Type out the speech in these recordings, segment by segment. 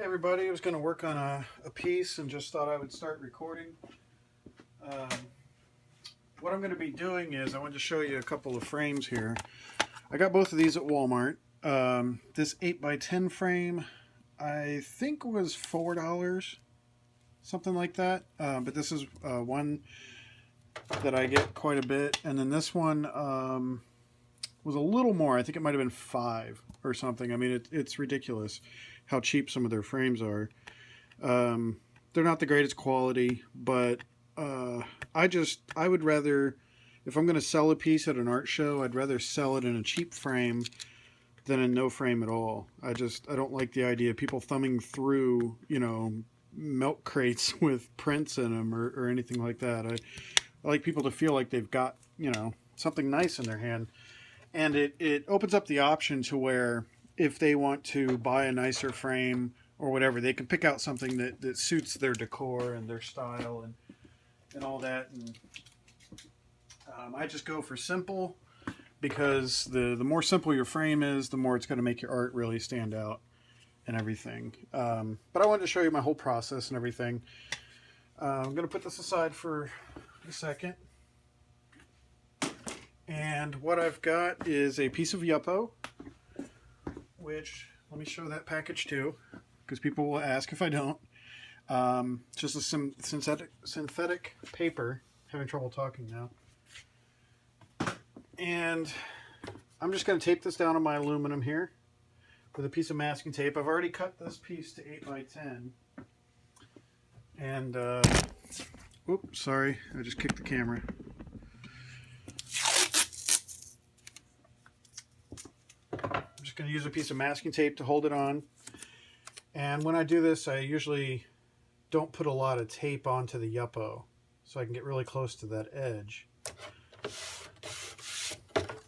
Hey everybody, I was going to work on a piece and just thought I would start recording. Um, what I'm going to be doing is I want to show you a couple of frames here. I got both of these at Walmart. This 8x10 frame I think was $4, something like that. But this is one that I get quite a bit. And then this one was a little more. I think it might have been $5 or something. I mean, it's ridiculous how cheap some of their frames are. They're not the greatest quality, but I would rather, if I'm going to sell a piece at an art show, I'd rather sell it in a cheap frame than in no frame at all. I don't like the idea of people thumbing through, milk crates with prints in them or anything like that. I like people to feel like they've got, something nice in their hand. And it opens up the option to where if they want to buy a nicer frame or whatever, they can pick out something that suits their decor and their style and all that. And I just go for simple because the more simple your frame is, the more it's going to make your art really stand out and everything. But I wanted to show you my whole process and everything. I'm going to put this aside for a second. And what I've got is a piece of Yupo, which, let me show that package too, because people will ask if I don't. Just a synthetic paper. Having trouble talking now. And I'm just going to tape this down on my aluminum here with a piece of masking tape. I've already cut this piece to 8x10. And, oops, sorry, I just kicked the camera. I'm just going to use a piece of masking tape to hold it on. And when I do this, I usually don't put a lot of tape onto the Yupo so I can get really close to that edge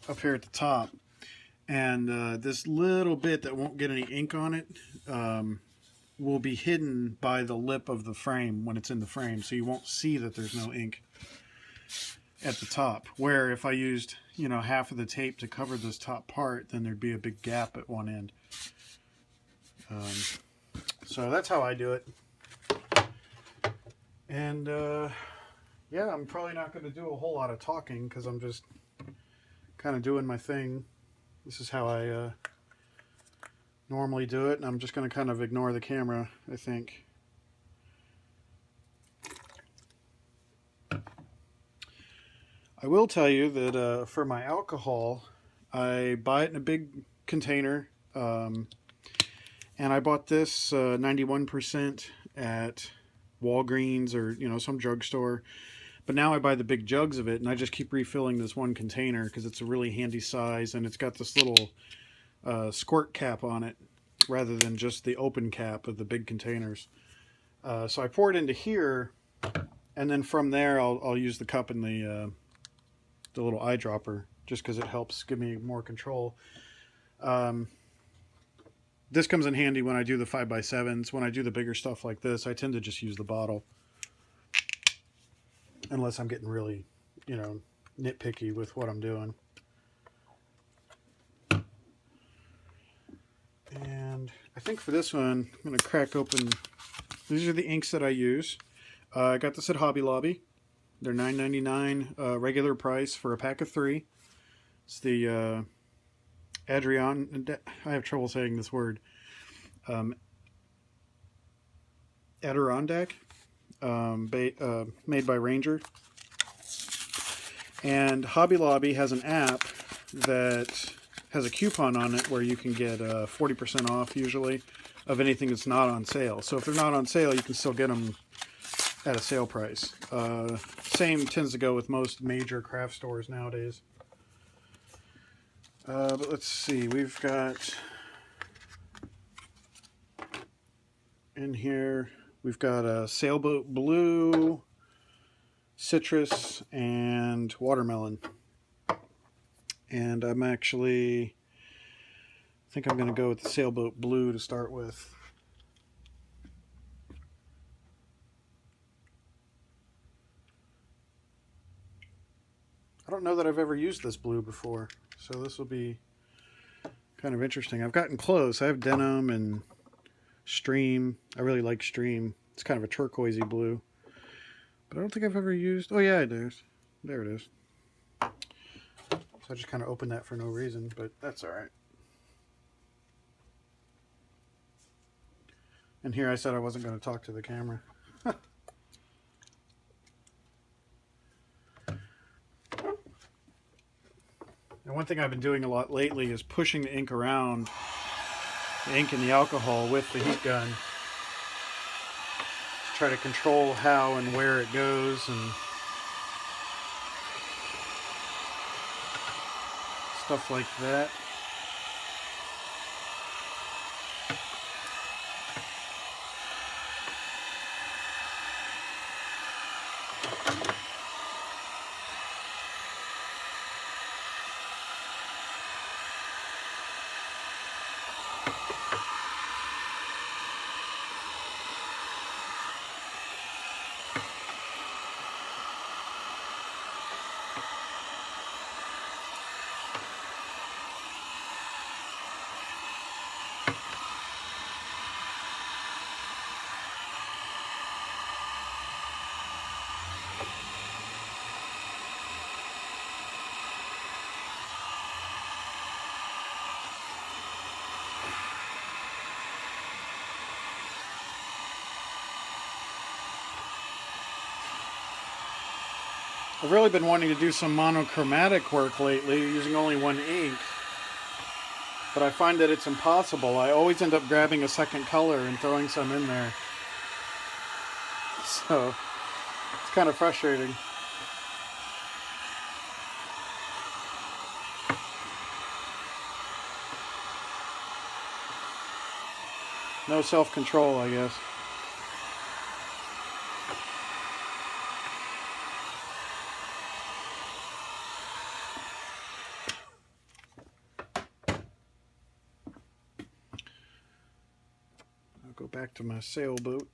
up here at the top. And this little bit that won't get any ink on it will be hidden by the lip of the frame when it's in the frame, so you won't see that there's no ink at the top. Where if I used, half of the tape to cover this top part, then there'd be a big gap at one end. So that's how I do it. And yeah, I'm probably not going to do a whole lot of talking because I'm just kind of doing my thing. This is how I normally do it, and I'm just going to kind of ignore the camera, I think. I will tell you that for my alcohol, I buy it in a big container, and I bought this 91% at Walgreens or some drugstore. But now I buy the big jugs of it, and I just keep refilling this one container because it's a really handy size, and it's got this little squirt cap on it rather than just the open cap of the big containers. So I pour it into here, and then from there I'll use the cup and the little eyedropper just because it helps give me more control. This comes in handy when I do the 5x7s. When I do the bigger stuff like this, I tend to just use the bottle. Unless I'm getting really, nitpicky with what I'm doing. And I think for this one, I'm going to crack open. These are the inks that I use. I got this at Hobby Lobby. They're $9.99 regular price for a pack of 3. It's the I have trouble saying this word. Adirondack. Made by Ranger. And Hobby Lobby has an app that has a coupon on it where you can get 40% off usually of anything that's not on sale. So if they're not on sale, you can still get them at a sale price. Same tends to go with most major craft stores nowadays. But let's see, we've got in here, we've got a sailboat blue, citrus, and watermelon. And I think I'm going to go with the sailboat blue to start with. I don't know that I've ever used this blue before, so this will be kind of interesting. I've gotten close. I have denim and Stream. I really like Stream. It's kind of a turquoisey blue. But I don't think I've ever used... Oh, yeah, it is. There it is. So I just kind of opened that for no reason, but that's all right. And here I said I wasn't going to talk to the camera. And one thing I've been doing a lot lately is pushing the ink around, the ink and the alcohol with the heat gun, to try to control how and where it goes and stuff like that. I've really been wanting to do some monochromatic work lately using only one ink, but I find that it's impossible. I always end up grabbing a second color and throwing some in there. So it's kind of frustrating. No self-control, I guess. I'll go back to my sailboat.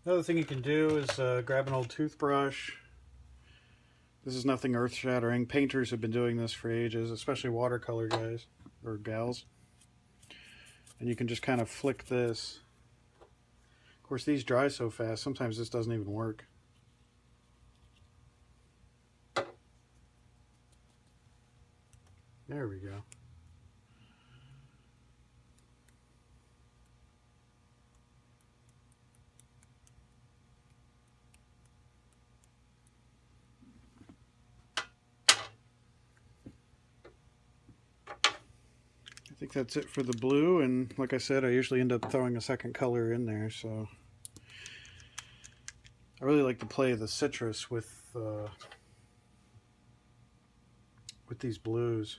Another thing you can do is grab an old toothbrush. This is nothing earth-shattering. Painters have been doing this for ages, especially watercolor guys or gals. And you can just kind of flick this. Of course, these dry so fast, sometimes this doesn't even work. There we go. I think that's it for the blue, and like I said, I usually end up throwing a second color in there, so I really like to play the citrus with these blues.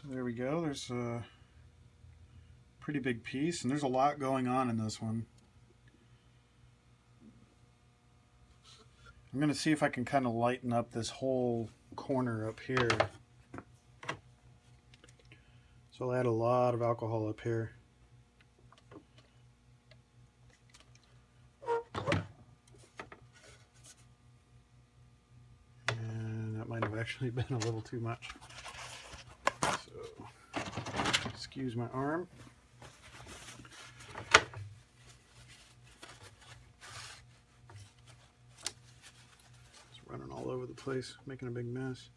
There we go. There's a pretty big piece, and there's a lot going on in this one. I'm going to see if I can kind of lighten up this whole corner up here. So I'll add a lot of alcohol up here. And that might have actually been a little too much. So, excuse my arm. It's running all over the place, making a big mess.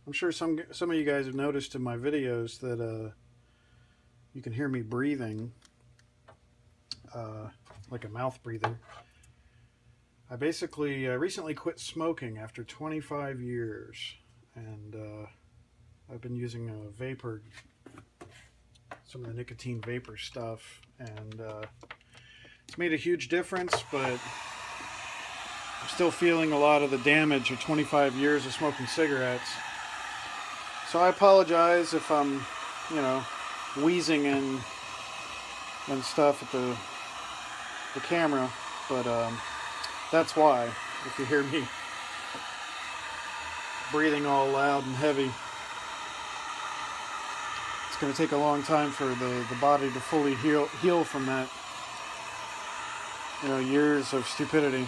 I'm sure some of you guys have noticed in my videos that you can hear me breathing, like a mouth breather. I basically recently quit smoking after 25 years, and I've been using a vapor, some of the nicotine vapor stuff, and it's made a huge difference, but I'm still feeling a lot of the damage of 25 years of smoking cigarettes. So I apologize if I'm, you know, wheezing and stuff at the camera, but that's why, if you hear me breathing all loud and heavy. It's going to take a long time for the body to fully heal from that, you know, years of stupidity.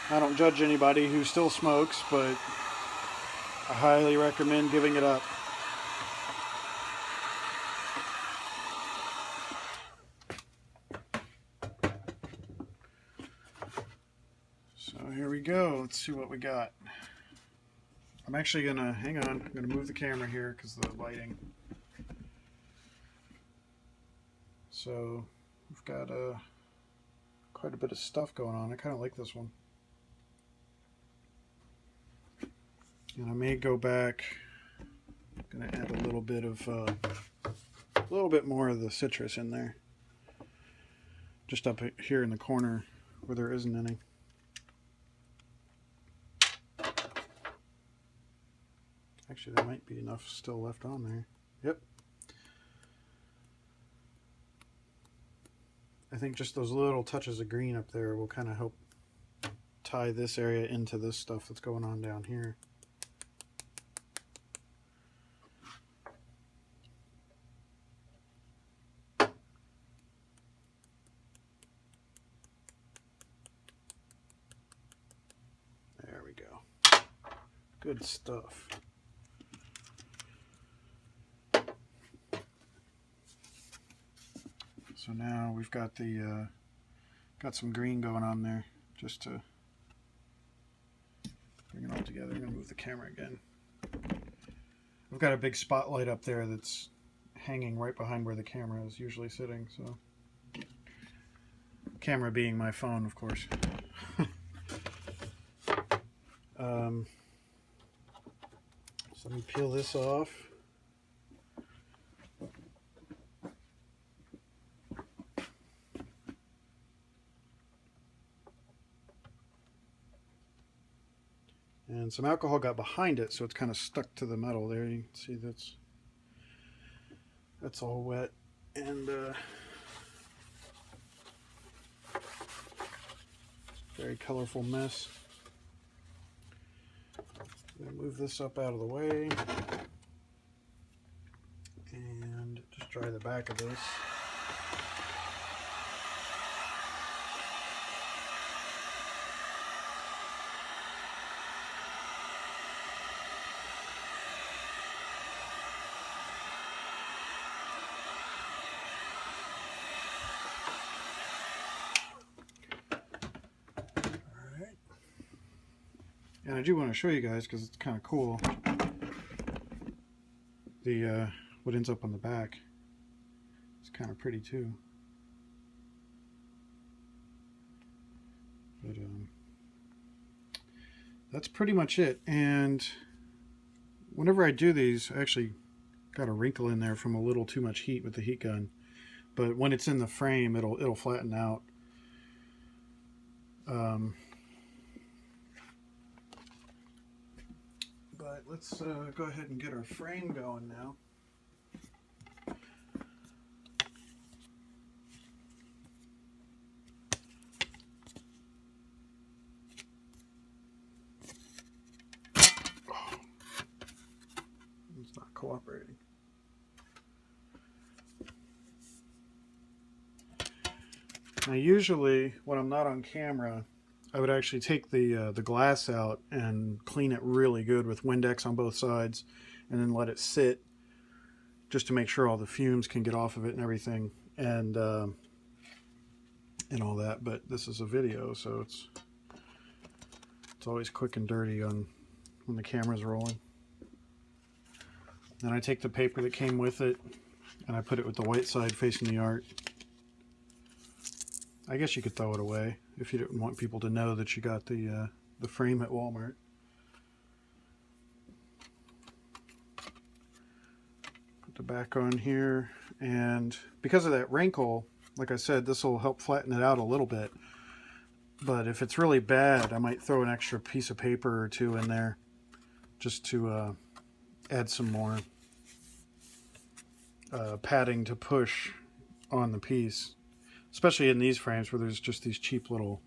I don't judge anybody who still smokes, but I highly recommend giving it up. So here we go. Let's see what we got. I'm actually gonna, hang on, I'm gonna move the camera here because of the lighting. So we've got quite a bit of stuff going on. I kind of like this one. And I may go back. I'm gonna add a little bit more of the citrus in there, just up here in the corner where there isn't any. Actually, there might be enough still left on there. Yep. I think just those little touches of green up there will kind of help tie this area into this stuff that's going on down here. There we go. Good stuff. So now we've got the got some green going on there, just to bring it all together. I'm going to move the camera again. I've got a big spotlight up there that's hanging right behind where the camera is usually sitting. So, camera being my phone, of course. So let me peel this off. And some alcohol got behind it, so it's kind of stuck to the metal there. You can see that's all wet. And very colorful mess. I'm going to move this up out of the way and just dry the back of this. And I do want to show you guys because it's kind of cool. The what ends up on the back. It's kind of pretty too. But that's pretty much it. And whenever I do these, I actually got a wrinkle in there from a little too much heat with the heat gun. But when it's in the frame, it'll flatten out. But let's go ahead and get our frame going now. Oh, it's not cooperating. Now usually when I'm not on camera, I would actually take the glass out and clean it really good with Windex on both sides and then let it sit just to make sure all the fumes can get off of it and everything and all that. But this is a video, so it's always quick and dirty on when the camera's rolling. Then I take the paper that came with it and I put it with the white side facing the art. I guess you could throw it away if you didn't want people to know that you got the frame at Walmart. Put the back on here, and because of that wrinkle, like I said, this will help flatten it out a little bit. But if it's really bad, I might throw an extra piece of paper or two in there just to add some more padding to push on the piece. Especially in these frames where there's just these cheap little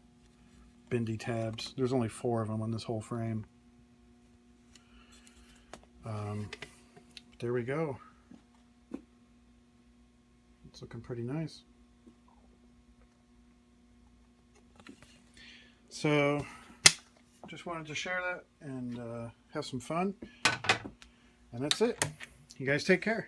bendy tabs. There's only 4 of them on this whole frame. There we go. It's looking pretty nice. So, just wanted to share that and have some fun. And that's it. You guys take care.